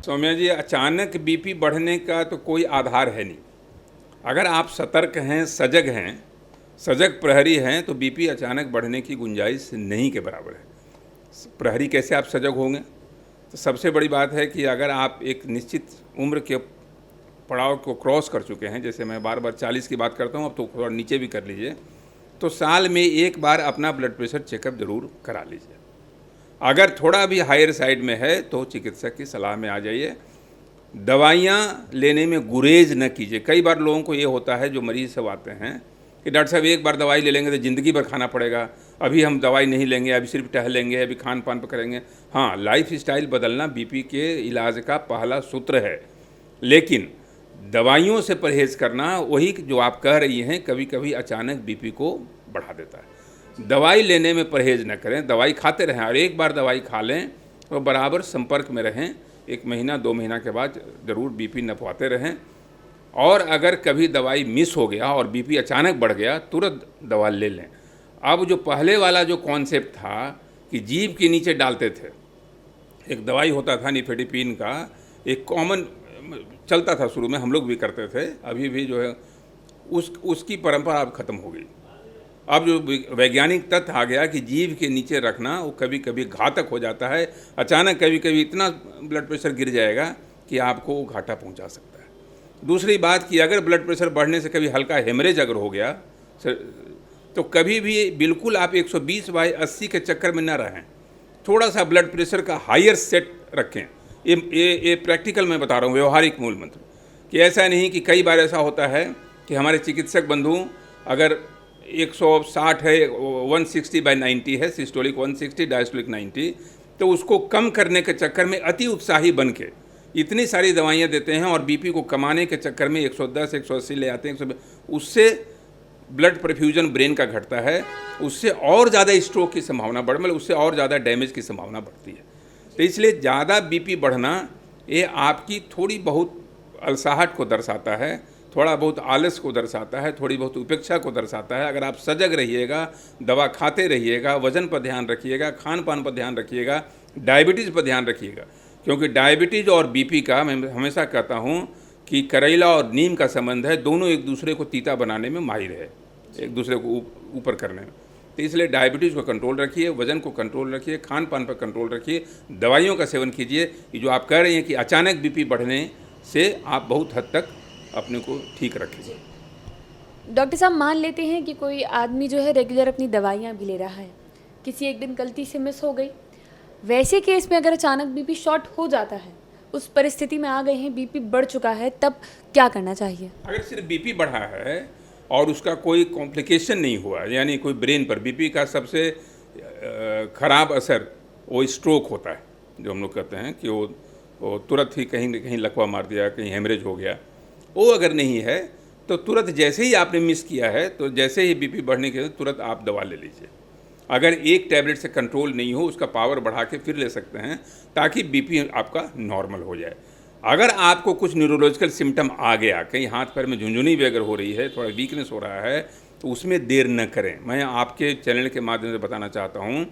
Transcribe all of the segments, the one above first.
सौम्या जी, अचानक बीपी बढ़ने का तो कोई आधार है नहीं। अगर आप सतर्क हैं, सजग प्रहरी हैं, तो बीपी अचानक बढ़ने की गुंजाइश नहीं के बराबर है। प्रहरी कैसे आप सजग होंगे? तो सबसे बड़ी बात है कि अगर आप एक निश्चित उम्र के पड़ाव को क्रॉस कर चुके हैं, जैसे मैं बार बार 40 की बात करता हूँ, अब तो थोड़ा नीचे भी कर लीजिए, तो साल में एक बार अपना ब्लड प्रेशर चेकअप जरूर करा लीजिए। अगर थोड़ा भी हायर साइड में है तो चिकित्सक की सलाह में आ जाइए। दवाइयाँ लेने में गुरेज न कीजिए। कई बार लोगों को ये होता है, जो मरीज सब आते हैं, कि डॉक्टर साहब एक बार दवाई ले लेंगे तो ज़िंदगी भर खाना पड़ेगा, अभी हम दवाई नहीं लेंगे, अभी सिर्फ टहलेंगे, अभी खान पान पर करेंगे। हाँ, लाइफ स्टाइल बदलना बीपी के इलाज का पहला सूत्र है, लेकिन दवाइयों से परहेज़ करना, वही जो आप कह रही हैं, कभी कभी अचानक बीपी को बढ़ा देता है। दवाई लेने में परहेज़ न करें, दवाई खाते रहें, और एक बार दवाई खा लें तो बराबर संपर्क में रहें। 1 महीना 2 महीना के बाद ज़रूर बीपी नपवाते रहें। और अगर कभी दवाई मिस हो गया और बीपी अचानक बढ़ गया, तुरंत दवा ले लें। अब जो पहले वाला जो कॉन्सेप्ट था कि जीभ के नीचे डालते थे, एक दवाई होता था निफेडिपिन का, एक कॉमन चलता था, शुरू में हम लोग भी करते थे, अभी भी जो है उसकी परंपरा अब ख़त्म हो गई। अब जो वैज्ञानिक तथ्य आ गया कि जीभ के नीचे रखना वो कभी कभी घातक हो जाता है। अचानक कभी कभी इतना ब्लड प्रेशर गिर जाएगा कि आपको वो घाटा पहुंचा सकता है। दूसरी बात कि अगर ब्लड प्रेशर बढ़ने से कभी हल्का हेमरेज अगर हो गया, तो कभी भी बिल्कुल आप 120/80 के चक्कर में न रहें। थोड़ा सा ब्लड प्रेशर का हायर सेट रखें। ये प्रैक्टिकल मैं बता रहा हूँ, व्यवहारिक मूल मंत्र, कि ऐसा नहीं कि कई बार ऐसा होता है कि हमारे चिकित्सक बंधु अगर 160 है, 160/90 है, सिस्टोलिक 160, डायस्टोलिक 90, तो उसको कम करने के चक्कर में अति उत्साही बन के इतनी सारी दवाइयाँ देते हैं और बीपी को कमाने के चक्कर में 110, 180 ले आते हैं। उससे ब्लड परफ्यूजन ब्रेन का घटता है, उससे और ज़्यादा स्ट्रोक की संभावना मतलब उससे और ज़्यादा डैमेज की संभावना बढ़ती है। तो इसलिए ज़्यादा बीपी बढ़ना ये आपकी थोड़ी बहुत अलसाहट को दर्शाता है, थोड़ा बहुत आलस को दर्शाता है, थोड़ी बहुत उपेक्षा को दर्शाता है। अगर आप सजग रहिएगा, दवा खाते रहिएगा, वजन पर ध्यान रखिएगा, खान पान पर ध्यान रखिएगा, डायबिटीज़ पर ध्यान रखिएगा, क्योंकि डायबिटीज़ और बीपी का मैं हमेशा कहता हूँ कि करेला और नीम का संबंध है, दोनों एक दूसरे को तीता बनाने में माहिर है, एक दूसरे को ऊपर करने में। तो इसलिए डायबिटीज़ को कंट्रोल रखिए, वजन को कंट्रोल रखिए, खान पान पर कंट्रोल रखिए, दवाइयों का सेवन कीजिए। ये जो आप कह रही हैं कि अचानक बीपी बढ़ने से आप बहुत हद तक अपने को ठीक रखिए। डॉक्टर साहब, मान लेते हैं कि कोई आदमी जो है रेगुलर अपनी दवाइयाँ भी ले रहा है, किसी एक दिन गलती से मिस हो गई, वैसे केस में अगर अचानक बीपी शॉर्ट हो जाता है, उस परिस्थिति में आ गए हैं, बीपी बढ़ चुका है, तब क्या करना चाहिए? अगर सिर्फ बीपी बढ़ा है और उसका कोई कॉम्प्लिकेशन नहीं हुआ, यानी कोई ब्रेन पर, बीपी का सबसे ख़राब असर वो स्ट्रोक होता है, जो हम लोग कहते हैं कि वो तुरंत ही कहीं न कहीं लकवा मार दिया, कहीं हेमरेज हो गया, वो अगर नहीं है तो तुरंत जैसे ही आपने मिस किया है, तो जैसे ही बीपी बढ़ने के तुरंत आप दवा ले लीजिए। अगर एक टैबलेट से कंट्रोल नहीं हो, उसका पावर बढ़ा के फिर ले सकते हैं, ताकि बीपी आपका नॉर्मल हो जाए। अगर आपको कुछ न्यूरोलॉजिकल सिम्टम आ गया, कहीं हाथ पैर में झुंझुनी भी अगर हो रही है, थोड़ा वीकनेस हो रहा है, तो उसमें देर न करें। मैं आपके चैनल के माध्यम से बताना चाहता हूँ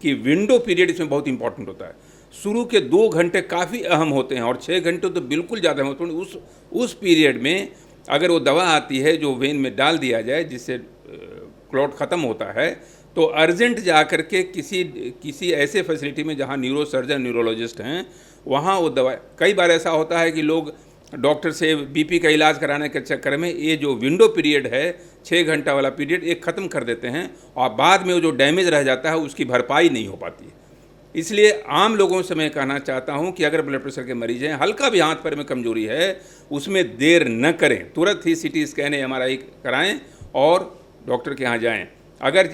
कि विंडो पीरियड इसमें बहुत इंपॉर्टेंट होता है। शुरू के 2 घंटे काफ़ी अहम होते हैं और 6 घंटे तो बिल्कुल ज़्यादा होते हैं। उस पीरियड में अगर वो दवा आती है जो वेन में डाल दिया जाए, जिससे क्लॉट ख़त्म होता है, तो अर्जेंट जा कर के किसी ऐसे फैसिलिटी में जहाँ न्यूरोसर्जन, न्यूरोलॉजिस्ट हैं, वहाँ वो दवा। कई बार ऐसा होता है कि लोग डॉक्टर से बीपी का इलाज कराने के चक्कर में ये जो विंडो पीरियड है, 6 घंटा वाला पीरियड, एक ख़त्म कर देते हैं और बाद में वो जो डैमेज रह जाता है उसकी भरपाई नहीं हो पाती है। इसलिए आम लोगों से मैं कहना चाहता हूं कि अगर ब्लड प्रेशर के मरीज हैं, हल्का भी हाथ पैर में कमजोरी है, उसमें देर न करें, तुरंत ही CT स्कैन या MRI कराएं और डॉक्टर के यहाँ जाएं। अगर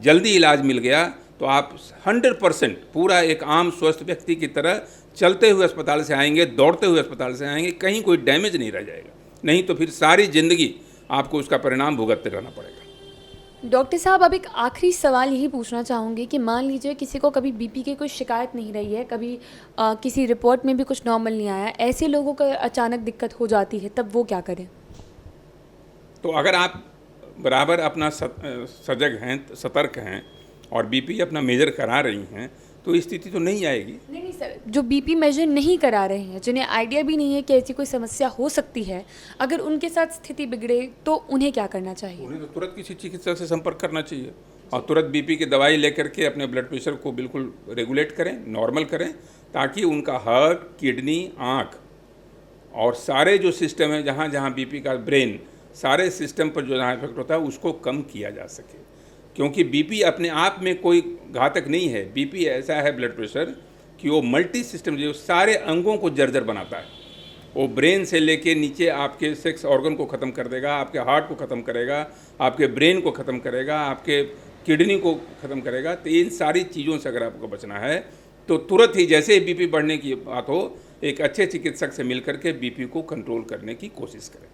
जल्दी इलाज मिल गया तो आप 100% पूरा एक आम स्वस्थ व्यक्ति की तरह चलते हुए अस्पताल से आएंगे, दौड़ते हुए अस्पताल से आएंगे, कहीं कोई डैमेज नहीं रह जाएगा। नहीं तो फिर सारी ज़िंदगी आपको उसका परिणाम भुगतते रहना पड़ेगा। डॉक्टर साहब, अब एक आखिरी सवाल यही पूछना चाहूँगी कि मान लीजिए किसी को कभी बीपी की कोई शिकायत नहीं रही है, कभी किसी रिपोर्ट में भी कुछ नॉर्मल नहीं आया, ऐसे लोगों को अचानक दिक्कत हो जाती है, तब वो क्या करें? तो अगर आप बराबर अपना सजग हैं, सतर्क हैं और बीपी अपना मेजर करा रही हैं, तो स्थिति तो नहीं आएगी। नहीं सर, जो बीपी मेजर नहीं करा रहे हैं, जिन्हें आइडिया भी नहीं है कि ऐसी कोई समस्या हो सकती है, अगर उनके साथ स्थिति बिगड़े तो उन्हें क्या करना चाहिए? उन्हें तो तुरंत किसी चिकित्सक से संपर्क करना चाहिए और तुरंत बीपी की दवाई लेकर के अपने ब्लड प्रेशर को बिल्कुल रेगुलेट करें, नॉर्मल करें, ताकि उनका हार्ट, किडनी, आँख और सारे जो सिस्टम है, जहाँ जहाँ बीपी का, ब्रेन, सारे सिस्टम पर जो जहाँ इफेक्ट होता है उसको कम किया जा सके। क्योंकि बीपी अपने आप में कोई घातक नहीं है। बीपी ऐसा है ब्लड प्रेशर कि वो मल्टी सिस्टम, जो सारे अंगों को जर्जर बनाता है। वो ब्रेन से लेके नीचे आपके सेक्स ऑर्गन को ख़त्म कर देगा, आपके हार्ट को ख़त्म करेगा, आपके ब्रेन को ख़त्म करेगा, आपके किडनी को ख़त्म करेगा। तो इन सारी चीज़ों से अगर आपको बचना है तो तुरंत ही जैसे ही बीपी बढ़ने की बात हो, एक अच्छे चिकित्सक से मिल करके बीपी को कंट्रोल करने की कोशिश करें।